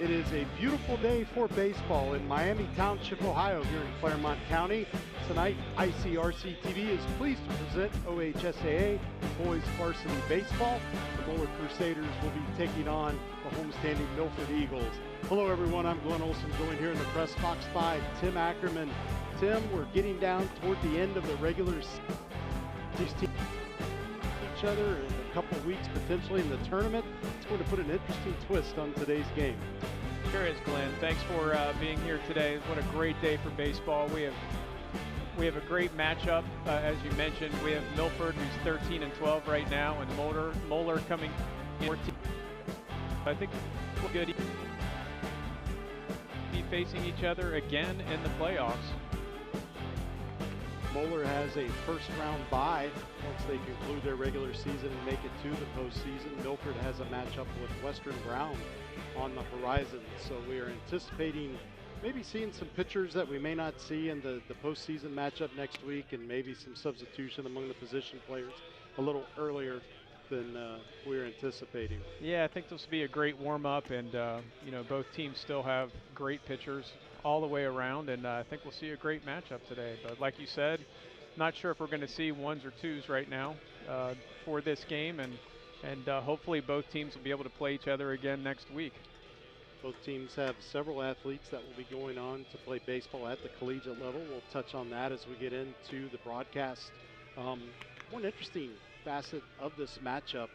It is a beautiful day for baseball in Miami Township, Ohio, here in Claremont County. Tonight, ICRC-TV is pleased to present OHSAA Boys Varsity Baseball. The Moeller Crusaders will be taking on the homestanding Milford Eagles. Hello, everyone. I'm Glenn Olson, joined here in the press box by Tim Ackerman. Tim, we're getting down toward the end of the regular season. These teams each other in a couple of weeks, potentially in the tournament. It's going to put an interesting twist on today's game. Sure is, Glenn. Thanks for being here today. What a great day for baseball. We have a great matchup. As you mentioned, we have Milford, who's 13-12 right now, and Moeller coming in 14. I think we're good. Be facing each other again in the playoffs. Moeller has a first-round bye once they conclude their regular season and make it to the postseason. Milford has a matchup with Western Brown on the horizon, so we are anticipating maybe seeing some pitchers that we may not see in the postseason matchup next week, and maybe some substitution among the position players a little earlier than we were anticipating. Yeah, I think this will be a great warm-up, and you know, both teams still have great pitchers all the way around, and I think we'll see a great matchup today. But like you said, not sure if we're going to see ones or twos right now for this game, and hopefully both teams will be able to play each other again next week. Both teams have several athletes that will be going on to play baseball at the collegiate level. We'll touch on that as we get into the broadcast. One interesting facet of this matchup,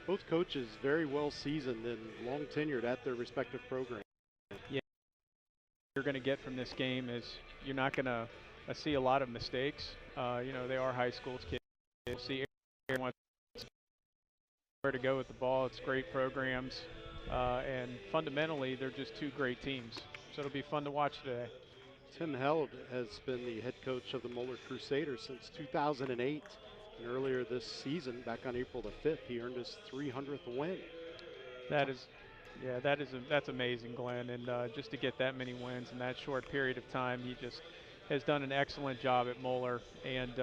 both coaches very well seasoned and long tenured at their respective programs. Yeah, you're going to get from this game is you're not going to see a lot of mistakes. You know, they are high school kids. You see everyone where to go with the ball. It's great programs. And fundamentally, they're just two great teams. So it'll be fun to watch today. Tim Held has been the head coach of the Moeller Crusaders since 2008. And earlier this season, back on April the 5th, he earned his 300th win. That's amazing, Glenn. And just to get that many wins in that short period of time, he just has done an excellent job at Moeller. And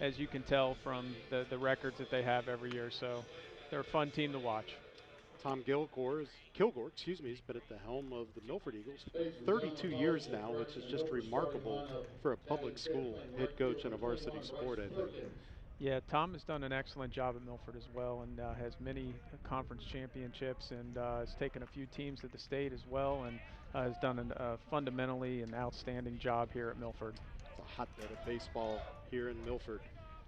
as you can tell from the records that they have every year, so they're a fun team to watch. Tom Kilgore, has been at the helm of the Milford Eagles for 32 years now, which is just remarkable for a public school head coach in a varsity sport, I think. Yeah, Tom has done an excellent job at Milford as well, and has many conference championships, and has taken a few teams to the state as well, and has done a fundamentally an outstanding job here at Milford. It's a hotbed of baseball here in Milford.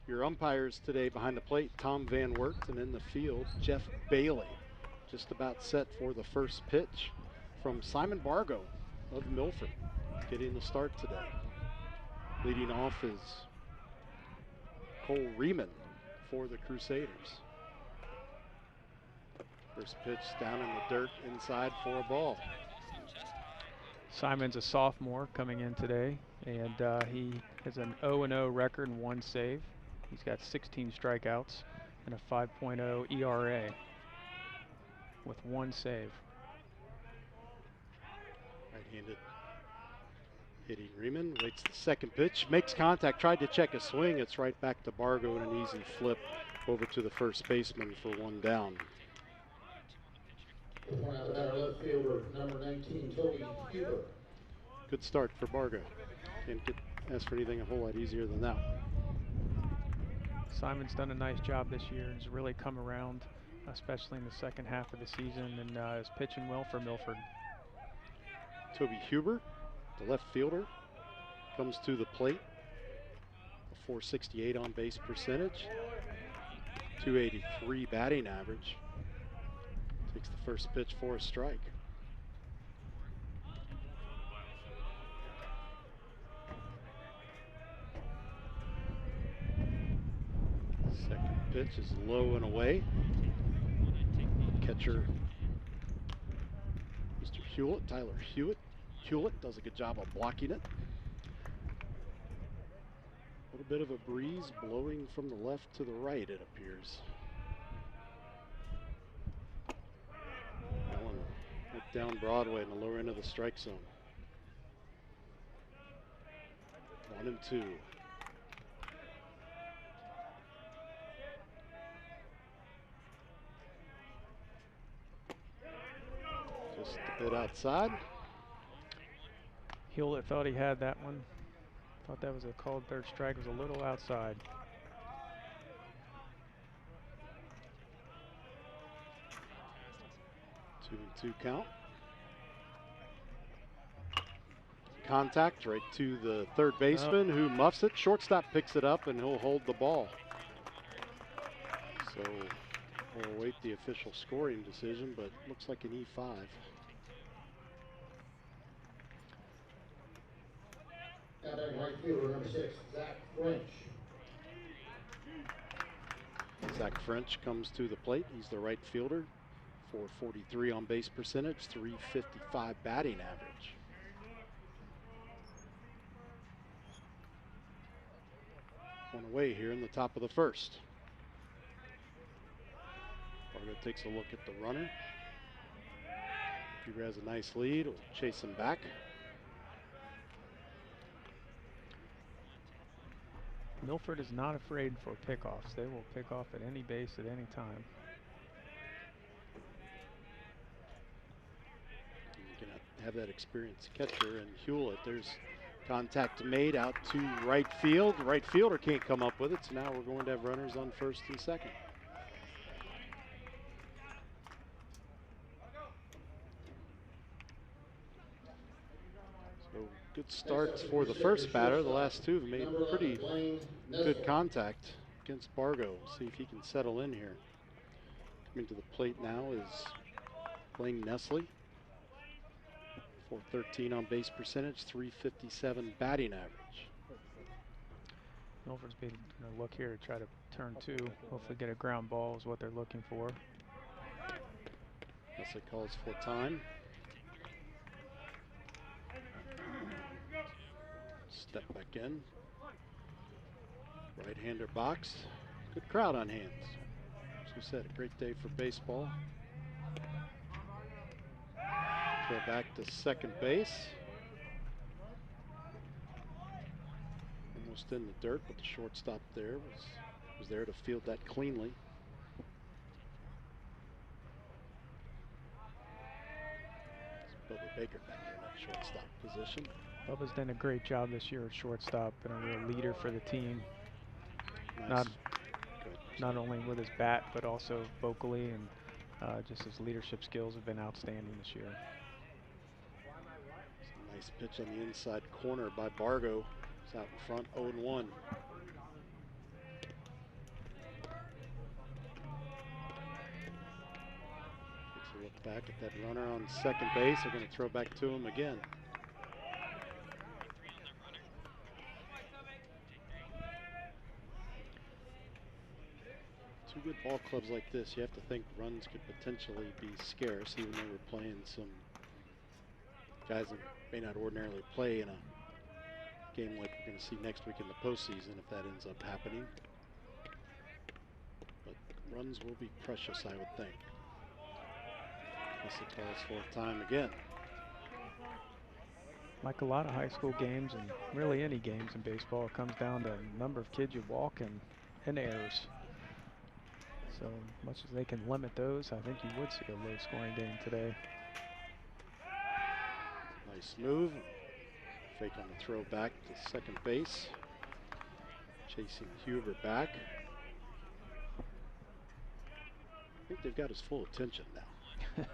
Your umpires today behind the plate, Tom Van Wert, and in the field, Jeff Bailey. Just about set for the first pitch from Simon Bargo of Milford, getting the start today. Leading off is Cole Riemann for the Crusaders. First pitch down in the dirt inside for a ball. Simon's a sophomore coming in today, and he has an 0-0 record and 1 save. He's got 16 strikeouts and a 5.0 ERA. With 1 save. Right-handed hitting Riemann, waits the second pitch, makes contact, tried to check a swing. It's right back to Bargo and an easy flip over to the first baseman for 1 down. Left fielder, number 19, Toby Huber. Good start for Bargo. Can't ask for anything a whole lot easier than that. Simon's done a nice job this year and has really come around, especially in the second half of the season, and is pitching well for Milford. Toby Huber, the left fielder, comes to the plate. A .468 on base percentage, .283 batting average. Takes the first pitch for a strike. Second pitch is low and away. Catcher, Mr. Hewlett, Tyler Hewlett does a good job of blocking it. A little bit of a breeze blowing from the left to the right, it appears. That one went down Broadway in the lower end of the strike zone. 1-2. Just Bit outside. Hewlett thought he had that one. Thought that was a called third strike. It was a little outside. 2-2 count. Contact right to the third baseman who muffs it. Shortstop picks it up and he'll hold the ball. So we'll await the official scoring decision, but looks like an E5. Now batting right fielder number 6, Zach French. Zach French comes to the plate. He's the right fielder. 443 on base percentage, 355 batting average. One away here in the top of the first. Fargo takes a look at the runner. He has a nice lead. Will chase him back. Milford is not afraid for pickoffs. They will pick off at any base at any time. You can have that experienced catcher, and Hewlett, there's contact made out to right field. The right fielder can't come up with it, so now we're going to have runners on first and second. So good starts for the first batter. The last two have made pretty good contact against Bargo. See if he can settle in here. Coming to the plate now is Blaine Nestle. 413 on base percentage, 357 batting average. Milford's been going to look here to try to turn two. Hopefully get a ground ball is what they're looking for. Nestle calls for time. Step back in. Right-hander box. Good crowd on hands. As we said, a great day for baseball. Throw back to second base. Almost in the dirt, but the shortstop there was there to field that cleanly. It's Bubba Baker back there in that shortstop position. Bubba's done a great job this year at shortstop, been a real leader for the team. Nice. Not only with his bat, but also vocally, and just his leadership skills have been outstanding this year. Nice pitch on the inside corner by Bargo. It's out in front, 0-1. Takes a look back at that runner on second base. They're going to throw back to him again. Two good ball clubs like this, you have to think runs could potentially be scarce, even though we're playing some guys that may not ordinarily play in a game like we're going to see next week in the postseason if that ends up happening. But runs will be precious, I would think. Unless it calls for time again. Like a lot of high school games, and really any games in baseball, it comes down to the number of kids you walk and errors. So much as they can limit those, I think you would see a low-scoring game today. Nice move. Fake on the throw back to second base. Chasing Huber back. I think they've got his full attention now.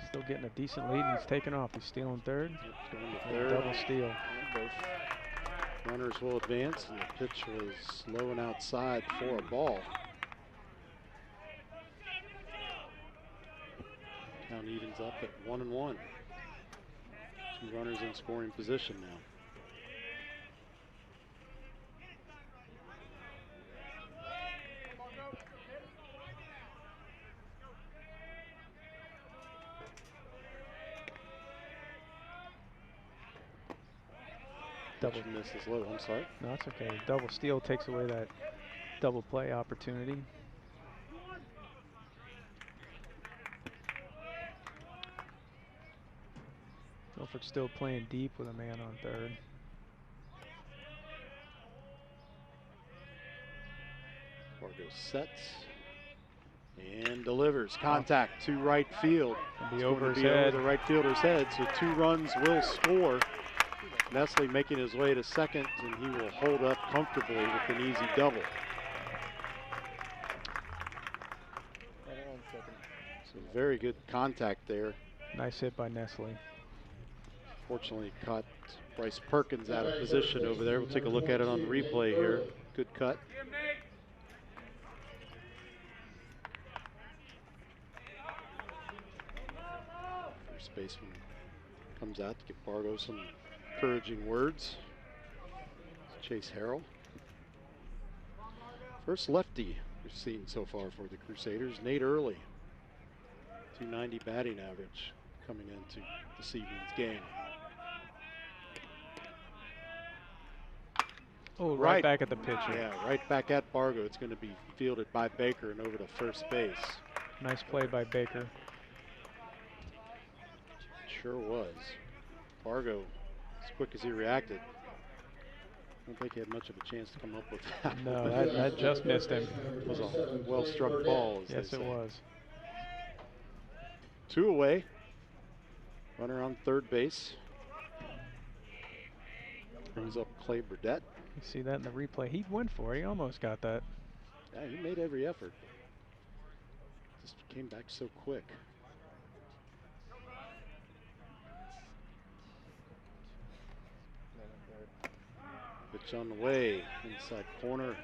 Still getting a decent lead, and he's taking off. He's stealing third. Going to third. Double steal. Both runners will advance, and the pitch was low and outside for a ball. Count evens up at 1-1. Two runners in scoring position now. Double miss is low, I'm sorry. No, that's okay. Double steal takes away that double play opportunity. Milford still playing deep with a man on third. Fargo sets. And delivers. Contact to right field. Be It's over going to his be head. over the right fielder's head, so 2 runs will score. Nestle making his way to second, and he will hold up comfortably with an easy double. So very good contact there. Nice hit by Nestle. Fortunately, caught Bryce Perkins out of position over there. We'll take a look at it on the replay here. Good cut. First baseman comes out to give Bargo some encouraging words. It's Chase Harrell. First lefty we've seen so far for the Crusaders, Nate Early. 290 batting average coming into this evening's game. Oh, right back at the pitcher. Yeah, right back at Bargo. It's going to be fielded by Baker and over to first base. Nice play by Baker. Sure was. Bargo, as quick as he reacted, I don't think he had much of a chance to come up with that. No, that just missed him. It was a well-struck ball, as yes, they it say. was. 2 away. Runner on third base. Brings up Clay Burdette. You see that in the replay. He went for it. He almost got that. Yeah, he made every effort. Just came back so quick. Pitch on the way, inside corner.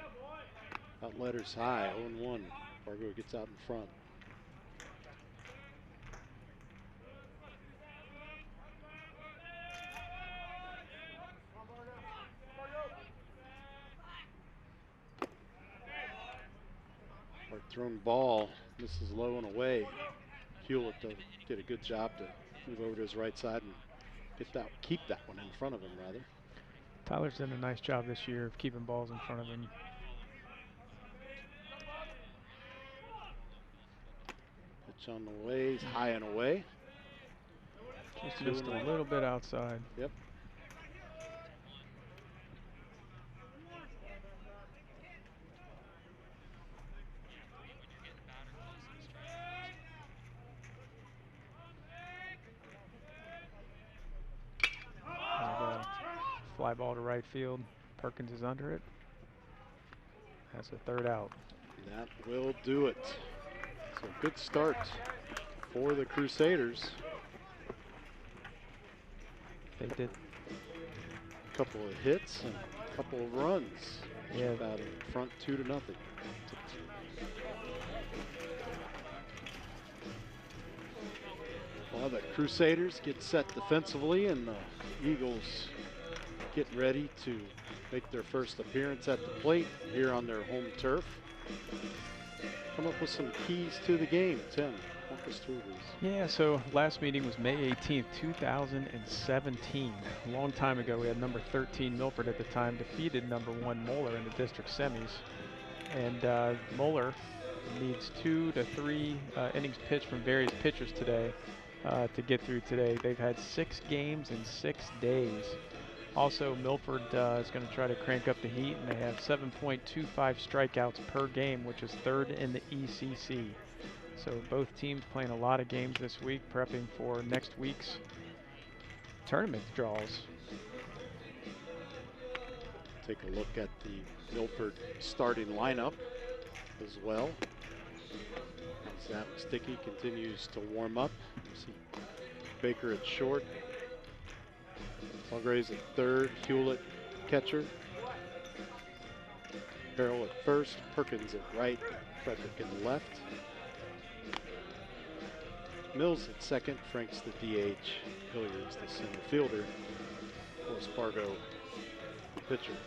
Outletters high, 0-1. Bargo gets out in front. Hard thrown ball, misses low and away. Hewlett did a good job to move over to his right side and keep that one in front of him, rather. Tyler's done a nice job this year of keeping balls in front of him. Pitch on the way, he's high and away. Just missed a little bit outside. Yep. Fly ball to right field. Perkins is under it. That's a third out. That will do it. So good start for the Crusaders. They did. A couple of hits and a couple of runs. Yeah. About in front 2-0. Well, the Crusaders get set defensively, and the Eagles get ready to make their first appearance at the plate here on their home turf. Come up with some keys to the game. Tim, walk us through these. Yeah, so last meeting was May 18th, 2017. A long time ago, we had number 13 Milford at the time defeated number 1 Moeller in the district semis. And Moeller needs 2 to 3 innings pitched from various pitchers today to get through today. They've had 6 games in 6 days. Also, Milford is going to try to crank up the heat, and they have 7.25 strikeouts per game, which is 3rd in the ECC. So both teams playing a lot of games this week, prepping for next week's tournament draws. Take a look at the Milford starting lineup as well. Zach Sticky continues to warm up. You see Baker at short. Mulgray's at third, Hewlett catcher, Harrell at first, Perkins at right, Frederick in left. Mills at second, Frank's the DH, Hilliard's the center fielder. Of course, Fargo, the pitcher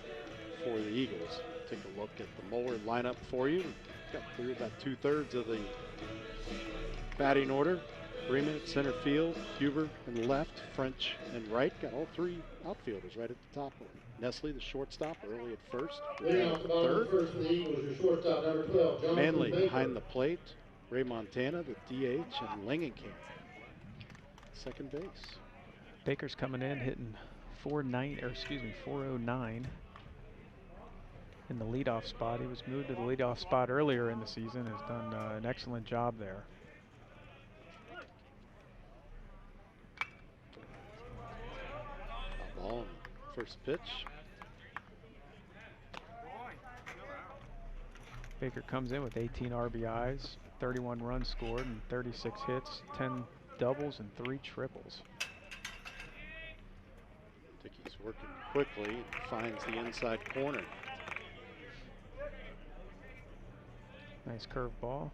for the Eagles. Take a look at the Moeller lineup for you. Got through about 2/3 of the batting order. Freeman at center field, Huber in left, French and right. Got all 3 outfielders right at the top. Nestle, the shortstop, early at first. Third. Manley behind the plate. Ray Montana, the DH, and Langenkamp, second base. Baker's coming in hitting 409. in the leadoff spot. He was moved to the leadoff spot earlier in the season, has done an excellent job there. Ball, first pitch. Baker comes in with 18 RBIs, 31 runs scored, and 36 hits, 10 doubles, and 3 triples. Dickey's working quickly and finds the inside corner. Nice curveball.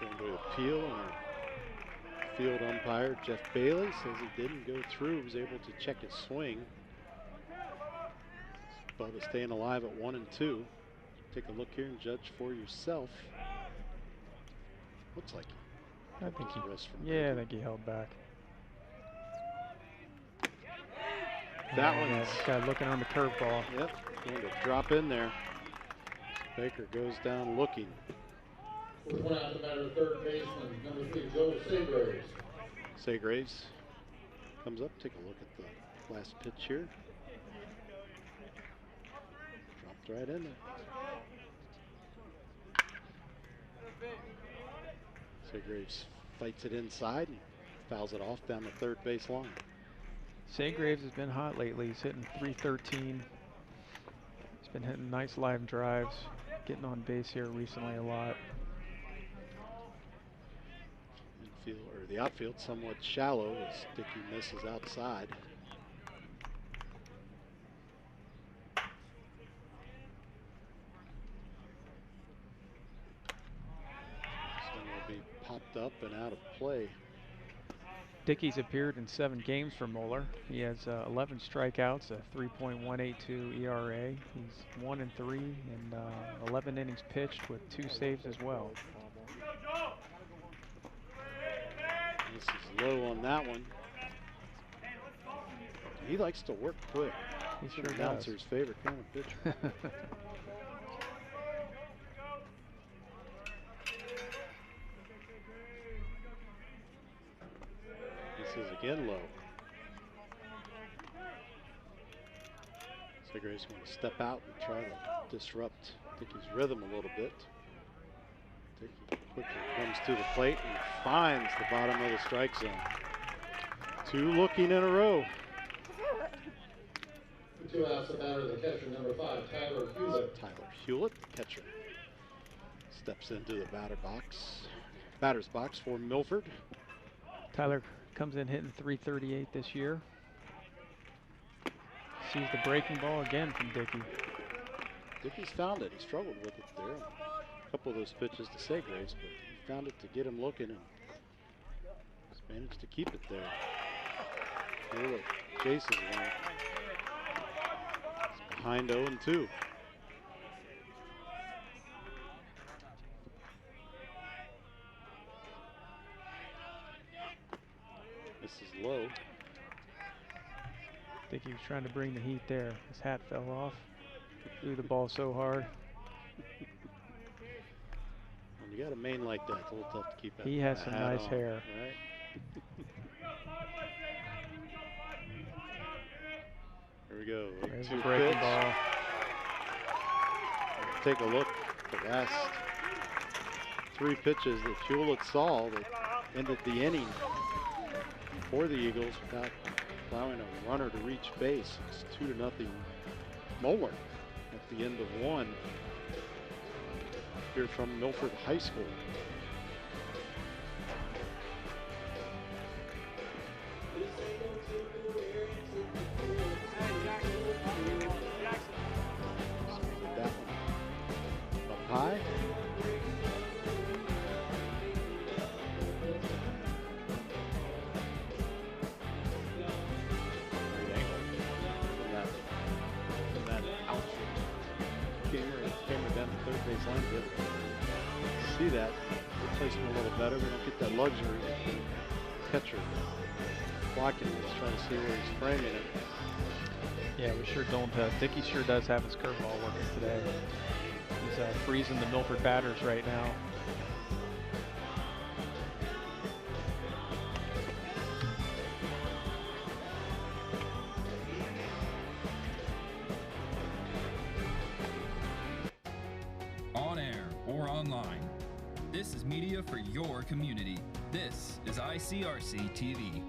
Going to appeal, and our field umpire Jeff Bailey says he didn't go through. Was able to check his swing. Bubba staying alive at 1-2. Take a look here and judge for yourself. Looks like I think he, yeah, I think he held back. That one's this guy looking on the curveball. Yep, going to drop in there. Baker goes down looking. With one out, the batter, third baseman, number 3, Joe Seagraves. Seagraves comes up. Take a look at the last pitch here. Dropped right in there. Seagraves fights it inside and fouls it off down the third base line. Seagraves has been hot lately. He's hitting .313. He's been hitting nice live drives, getting on base here recently a lot. Infield, or the outfield somewhat shallow as Dickey misses outside. This one will be popped up and out of play. Dickey's appeared in 7 games for Moeller. He has 11 strikeouts, a 3.182 ERA. He's 1-3 in 11 innings pitched with 2 saves as well. This is low on that one. He likes to work quick. He He's sure the does. announcer's favorite kind of pitcher. This is again low. Seagraves going to step out and try to disrupt Dickey's rhythm a little bit. Dickey quickly comes to the plate and finds the bottom of the strike zone. 2 looking in a row. 2 outs, the batter, the catcher, number 5, Tyler Hewlett. Tyler Hewlett, the catcher, steps into the batter's box for Milford. Tyler comes in hitting .338 this year. Sees the breaking ball again from Dickey. Dickey's found it. He struggled with it there. A couple of those pitches to Seagraves, but he found it to get him looking and just managed to keep it there. Hewlett chases one. It's behind 0-2. This is low. Dickey was trying to bring the heat there. His hat fell off. Threw the ball so hard. When you got a mane like that, it's a little tough to keep that. He has some nice on, hair. Right? Here we go. There's 2 a breaking pitch. ball. Take a look at the last 3 pitches that Hewlett saw that ended the inning for the Eagles without allowing a runner to reach base. It's 2-0 Moeller at the end of 1 here from Milford High School. That one up high. Great angle from that outfield. Camera down the third base line. Good. See that. They place him a little better. We don't get that luxury of the catcher blocking it. He's trying to see where he's framing it. Yeah, we sure don't. Dickey sure does have his curveball working today. He's freezing the Milford batters right now. This is media for your community. This is ICRC-TV.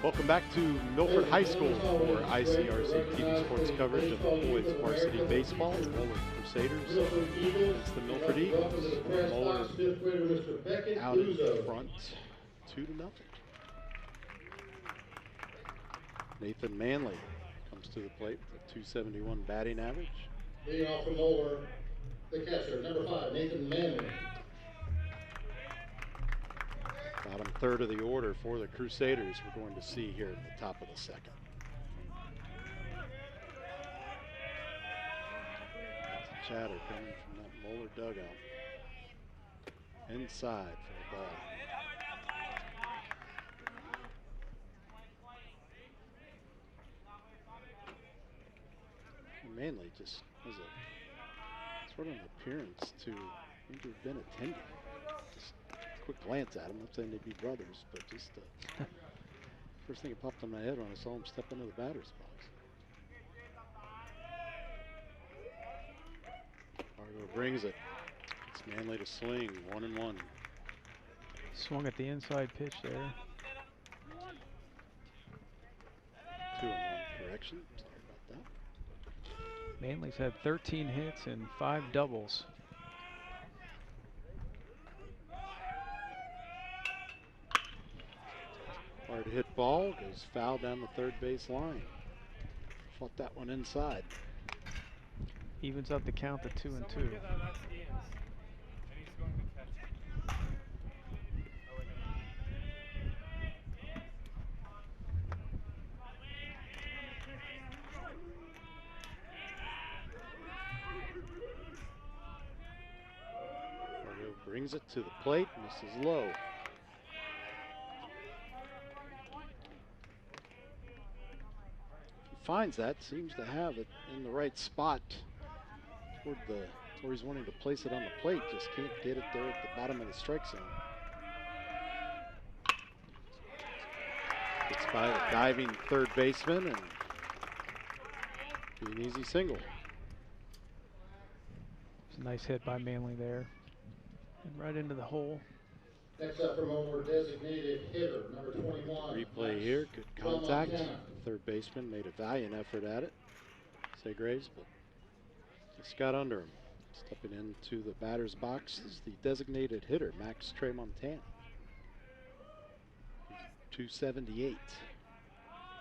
Welcome back to Milford High School for ICRC-TV sports coverage of boys varsity baseball. The Moeller Crusaders against the Milford Eagles. Moeller out in front, 2-0. Nathan Manley comes to the plate with a .271 batting average. Leading off for Moeller, the catcher, number 5, Nathan Manley. Bottom third of the order for the Crusaders we're going to see here at the top of the second. Lots of chatter coming from that Moeller dugout. Inside for the ball. And Manley just has a sort of an appearance to have been attending. Just quick glance at him, not saying they'd be brothers, but just first thing that popped in my head when I saw him step into the batter's box. Fargo brings it. It's Manley to swing, 1-1. Swung at the inside pitch there. 2-1 correction. Sorry about that. Manley's had 13 hits and 5 doubles. Hard hit ball goes foul down the third base line. Fought that one inside. Evens up the count to 2-2. Brings it to the plate, misses low. He finds that, seems to have it in the right spot toward where he's wanting to place it on the plate, just can't get it there at the bottom of the strike zone. Gets by the diving third baseman and be an easy single. It's a nice hit by Manley there. And right into the hole. Next up from Moeller, designated hitter, number 21. Replay here, good contact. Third baseman made a valiant effort at it. Segraves, but just got under him. Stepping into the batter's box is the designated hitter, Max Tremontana. 278.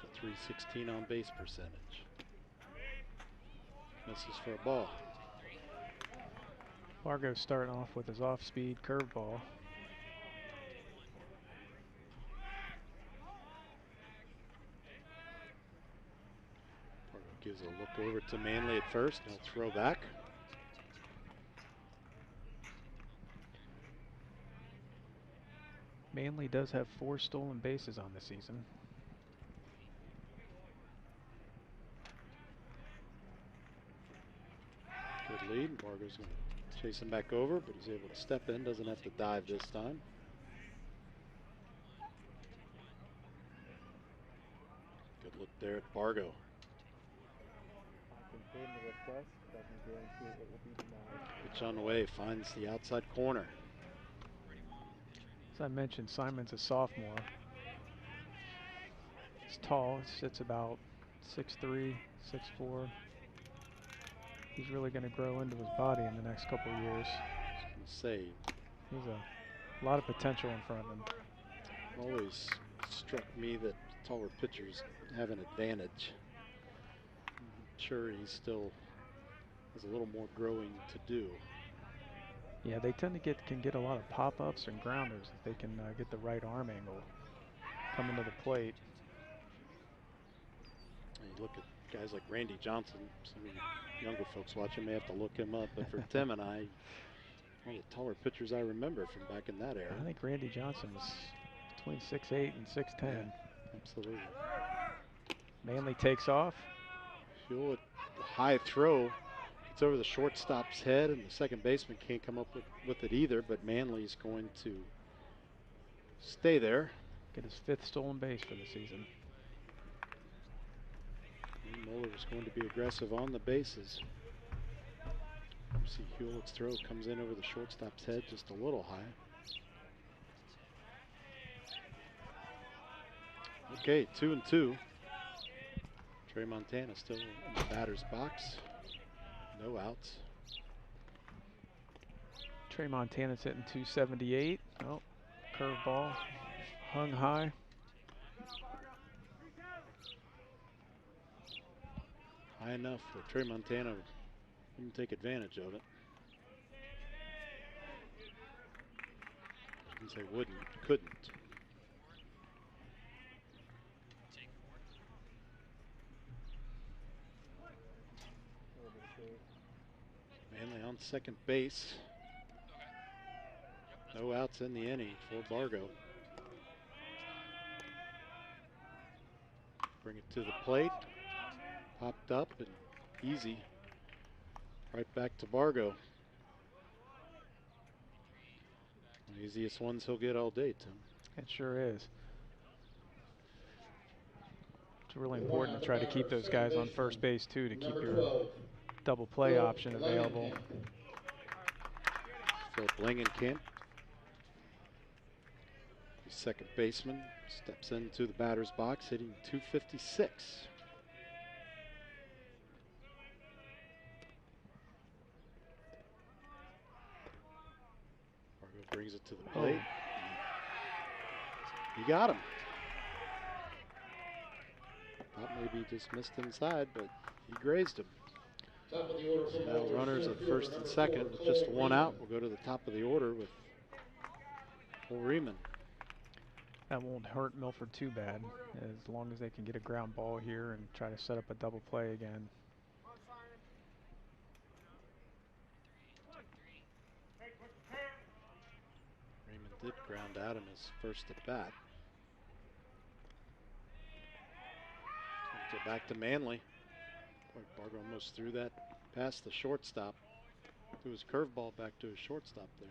The 316 on base percentage. Misses for a ball. Fargo starting off with his off-speed curveball. Fargo gives a look over to Manley at first. No throw back. Manley does have 4 stolen bases on the season. Good lead. Fargo's going to chase him back over, but he's able to step in, doesn't have to dive this time. Good look there at Fargo. Pitch on the way, finds the outside corner. As I mentioned, Simon's a sophomore. He's tall, sits about 6'3", 6'4". He's really going to grow into his body in the next couple of years. I was going to say, he's a lot of potential in front of him. Always struck me that taller pitchers have an advantage. I'm sure he still has a little more growing to do. Yeah, they tend to can get a lot of pop-ups and grounders if they can get the right arm angle coming to the plate. And you look at guys like Randy Johnson. Some of you younger folks watching may have to look him up, but for Tim and I, One of the taller pitchers I remember from back in that era. I think Randy Johnson was between 6'8" and 6'10". Yeah, absolutely. Manley takes off. Hewlett, high throw. It's over the shortstop's head, and the second baseman can't come up with it either, but Manley's going to stay there. Get his 5th stolen base for the season. Big Moeller is going to be aggressive on the bases. You see Hewlett's throw comes in over the shortstop's head just a little high. Okay, 2-2. Trey Montana still in the batter's box. No outs. Trey Montana's hitting 278. Oh, curveball hung high. High enough for Trey Montana to take advantage of it. Didn't say wouldn't, couldn't. Manley on second base. No outs in the inning for Bargo. Bring it to the plate. Popped up and easy. Right back to Bargo. The easiest ones he'll get all day, Tim. It sure is. It's really important to try to keep those guys on first base too, to keep your double play option available. Philip Langenkamp, the second baseman, steps into the batter's box, hitting 256. Bargo brings it to the plate. He got him. Thought maybe he just missed inside, but he grazed him. So now runners at first and second with just one out. We'll go to the top of the order with Riemann. That won't hurt Milford too bad, as long as they can get a ground ball here and try to set up a double play again. Riemann did ground out in his first at bat. So back to Manley. Boy, Bargo almost threw that past the shortstop. Threw his curveball back to his shortstop there.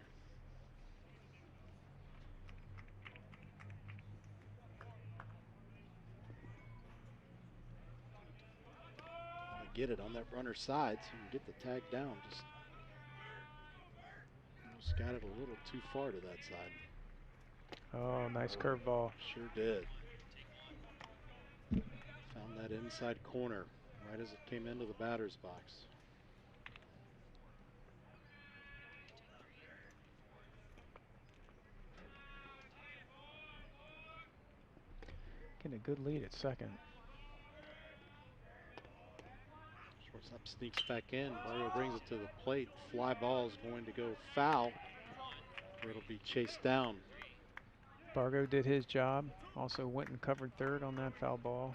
Get it on that runner's side so you can get the tag down. Just got it a little too far to that side. Oh, nice curveball. Sure did. Found that inside corner right as it came into the batter's box. Getting a good lead at second. Shortstop sneaks back in. Bargo brings it to the plate. Fly ball is going to go foul, or it'll be chased down. Bargo did his job. Also went and covered third on that foul ball.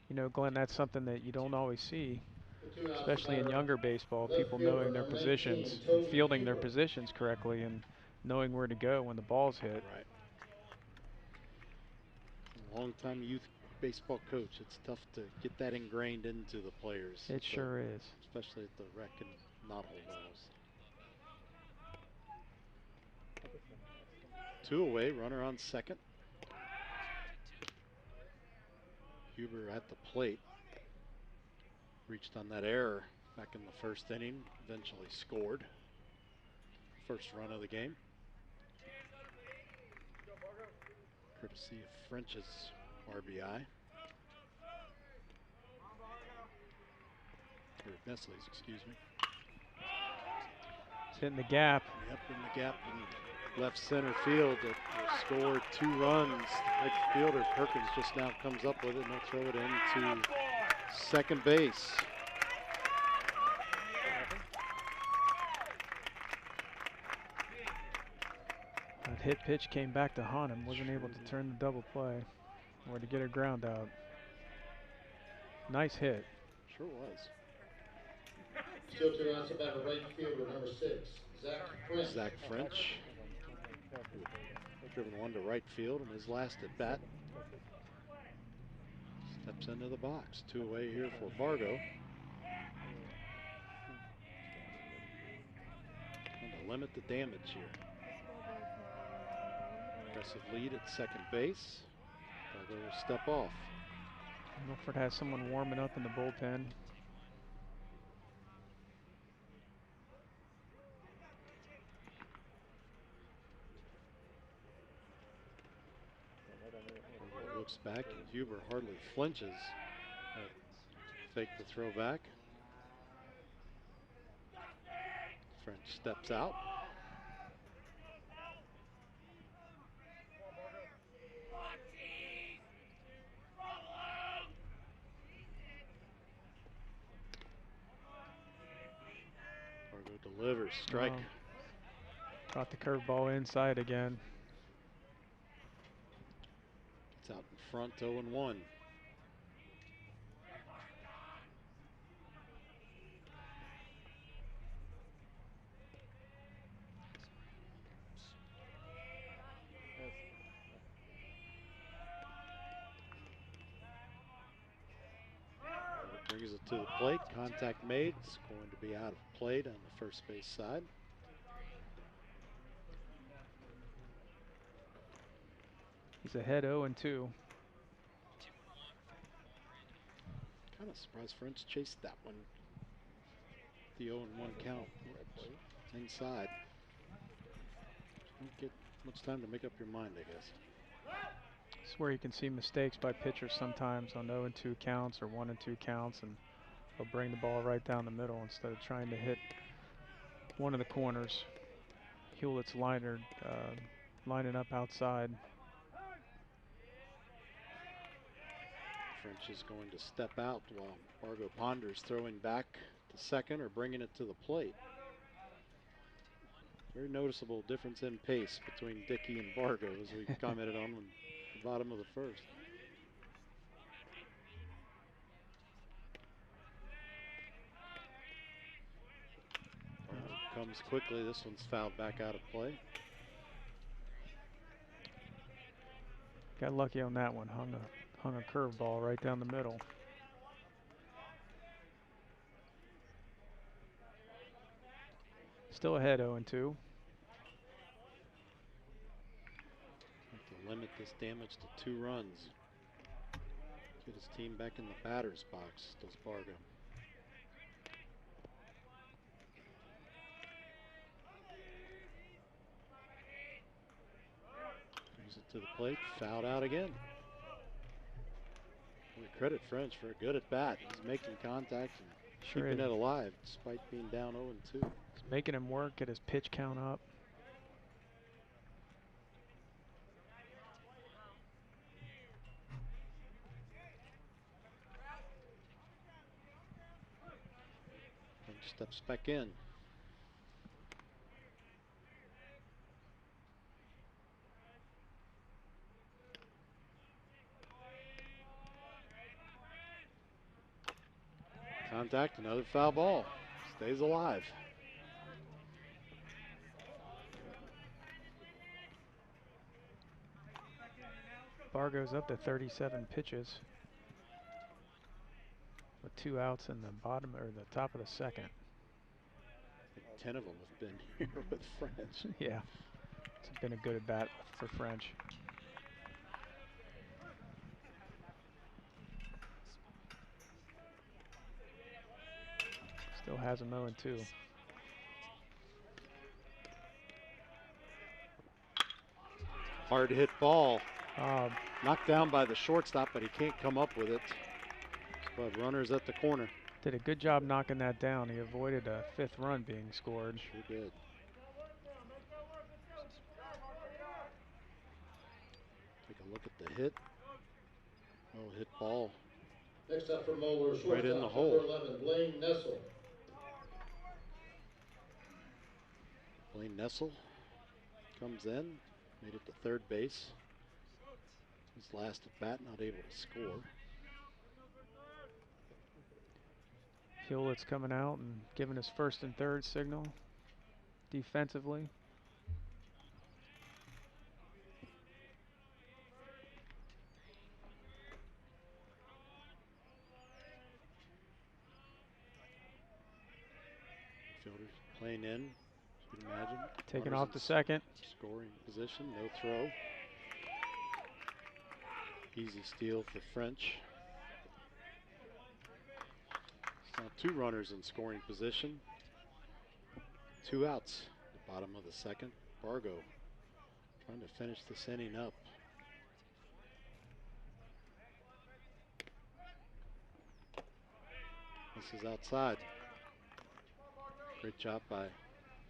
You know, Glenn, that's something that you don't always see, especially in younger baseball. People knowing their positions, fielding their positions correctly, and knowing where to go when the ball's hit. Right. Long-time youth baseball coach. It's tough to get that ingrained into the players. It sure is. Especially at the rec and not hold levels. 2 away, runner on second. Huber at the plate. Reached on that error back in the first inning. Eventually scored. First run of the game. Courtesy of French's RBI. Or Nestle's, excuse me. It's hitting the gap. Yep, in the gap in left center field. It will score 2 runs. The right fielder Perkins just now comes up with it, and they'll throw it into second base. That hit pitch came back to haunt him. Wasn't able to turn the double play or to get a ground out. Nice hit. Sure was. Still to us about a right fielder, number 6, Zach French. Zach French, driven one to right field in his last at bat. Steps into the box. 2 away here for Bargo. And to limit the damage here. Aggressive lead at second base. Bargo will step off. Milford has someone warming up in the bullpen. Looks back and Huber hardly flinches. Fake the throw back. French steps out. Bargo delivers. Strike. Caught the curveball inside again. It's out in front, 0-1. Brings it to the plate. Contact made. It's going to be out of play on the first base side. He's ahead 0-2. Kind of surprised French chased that one. The 0-1 count. Inside. Don't get much time to make up your mind, I guess. It's where you can see mistakes by pitchers sometimes on 0-2 counts or 1-2 counts, and they'll bring the ball right down the middle instead of trying to hit one of the corners. Hewlett's lining up outside. French is going to step out while Bargo ponders throwing back to second or bringing it to the plate. Very noticeable difference in pace between Dickey and Bargo, as we commented on the bottom of the first. Bargo comes quickly. This one's fouled back out of play. Got lucky on that one. Hung a curveball right down the middle. Still ahead 0-2. Have to limit this damage to 2 runs. Get his team back in the batter's box, does Bargo. Brings it to the plate, fouled out again. We credit French for a good at bat. He's making contact and keeping it alive despite being down 0-2. It's making him work, get his pitch count up. And steps back in. Contact, another foul ball. Stays alive. Bargo's up to 37 pitches with 2 outs in the bottom or the top of the second. I think 10 of them have been here with French. Yeah, it's been a good at bat for French. Still has him 0-2. Hard hit ball. Knocked down by the shortstop, but he can't come up with it. But runners at the corner. Did a good job knocking that down. He avoided a 5th run being scored. Sure did. Take a look at the hit. Oh, hit ball. Next up for Moeller, shortstop, Right in the number hole. 11, Blaine Nessel. Blaine Nessel comes in, made it to third base. His last at bat, not able to score. Hewlett's coming out and giving his first and third signal defensively. Fielders playing in, you can imagine. Taking Runners off in the second. Scoring position, no throw. Easy steal for French. Now 2 runners in scoring position. 2 outs at the bottom of the second. Bargo trying to finish this inning up. This is outside. Great job by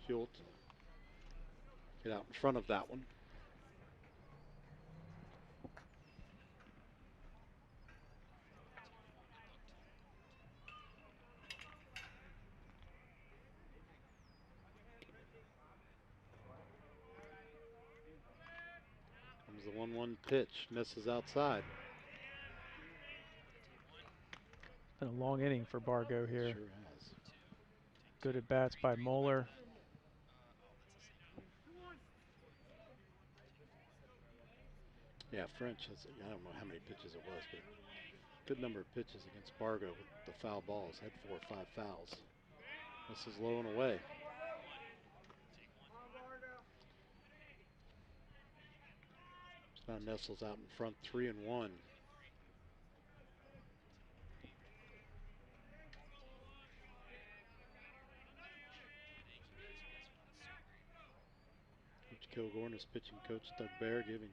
Hewlett. Get out in front of that one. Comes the 1-1 pitch, misses outside. Been a long inning for Bargo here. Sure has. Good at bats by Moeller. Yeah, French has, I don't know how many pitches it was, but good number of pitches against Bargo with the foul balls. Had 4 or 5 fouls. This is low and away. Now Nestles out in front, 3-1. Coach Kilgore, his pitching coach Doug Bear, giving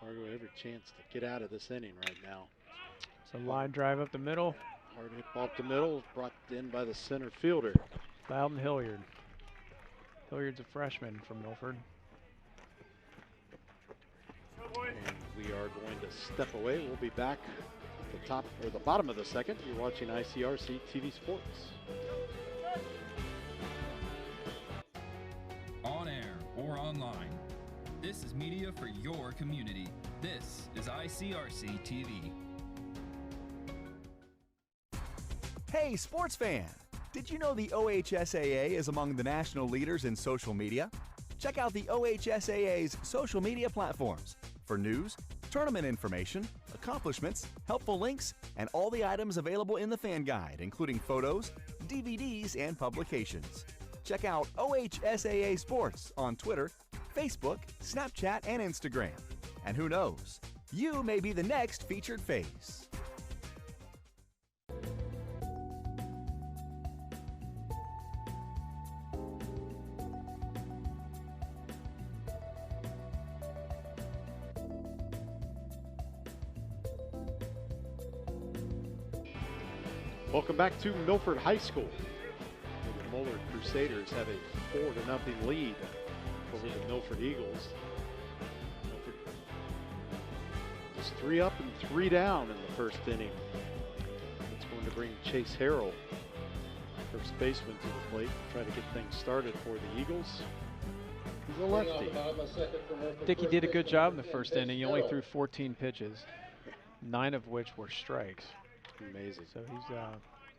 Bargo every chance to get out of this inning right now. It's a line drive up the middle. Hard hit ball up the middle, brought in by the center fielder. Loudon Hilliard. Hilliard's a freshman from Milford. And we are going to step away. We'll be back at the top or the bottom of the second. You're watching ICRC-TV Sports. On air or online, this is media for your community. This is ICRC-TV. Hey, sports fan! Did you know the OHSAA is among the national leaders in social media? Check out the OHSAA's social media platforms for news, tournament information, accomplishments, helpful links, and all the items available in the fan guide, including photos, DVDs, and publications. Check out OHSAA Sports on Twitter, Facebook, Snapchat, and Instagram. And who knows, you may be the next featured face. Welcome back to Milford High School. The Moeller Crusaders have a 4-0 lead over the Milford Eagles. Milford is 3 up and 3 down in the first inning. It's going to bring Chase Harrell, first baseman, to the plate, try to get things started for the Eagles. He's a lefty. I think he did a good job in the first inning. He only threw 14 pitches, 9 of which were strikes. Amazing. So he's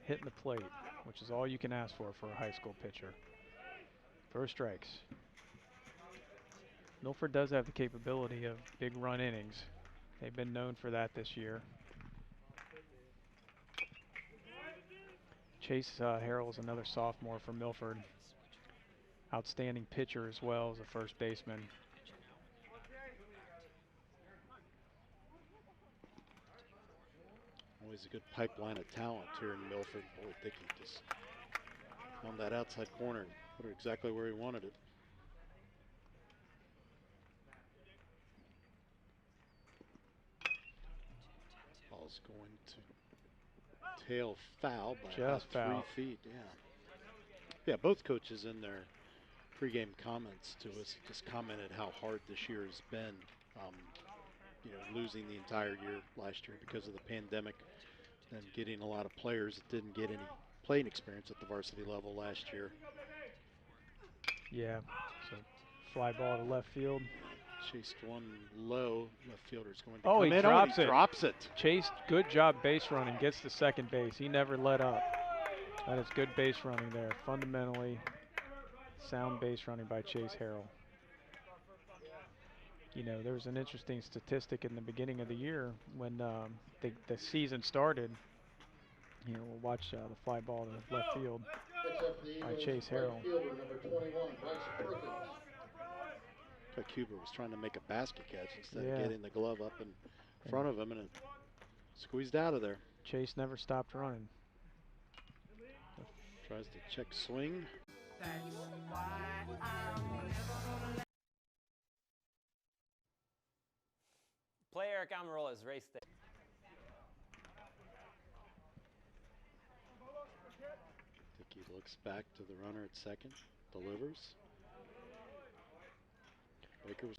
hitting the plate, which is all you can ask for a high school pitcher. First strikes. Milford does have the capability of big run innings. They've been known for that this year. Chase Harrell is another sophomore from Milford. Outstanding pitcher as well as a first baseman. Always a good pipeline of talent here in Milford. Boy, Dickey just found that outside corner and put it exactly where he wanted it. Ball's going to tail foul by about 3 feet. Yeah, both coaches in their pregame comments to us just commented how hard this year has been. You know, losing the entire year last year because of the pandemic and getting a lot of players that didn't get any playing experience at the varsity level last year. Yeah, so fly ball to left field. Chased one low. Left fielder's going to come in. He drops it. Drops it. Chase, good job base running, gets to second base. He never let up. That is good base running there. Fundamentally sound base running by Chase Harrell. You know, there was an interesting statistic in the beginning of the year when the season started. You know, we'll watch the fly ball to left field by Chase Harrell. Fielder, number 21, Bryce Perkins. But Cuba was trying to make a basket catch instead Yeah. of getting the glove up in front of him and it squeezed out of there. Chase never stopped running. Tries to check swing. Play Eric Amarola's race there. Dickey looks back to the runner at second, delivers. Baker was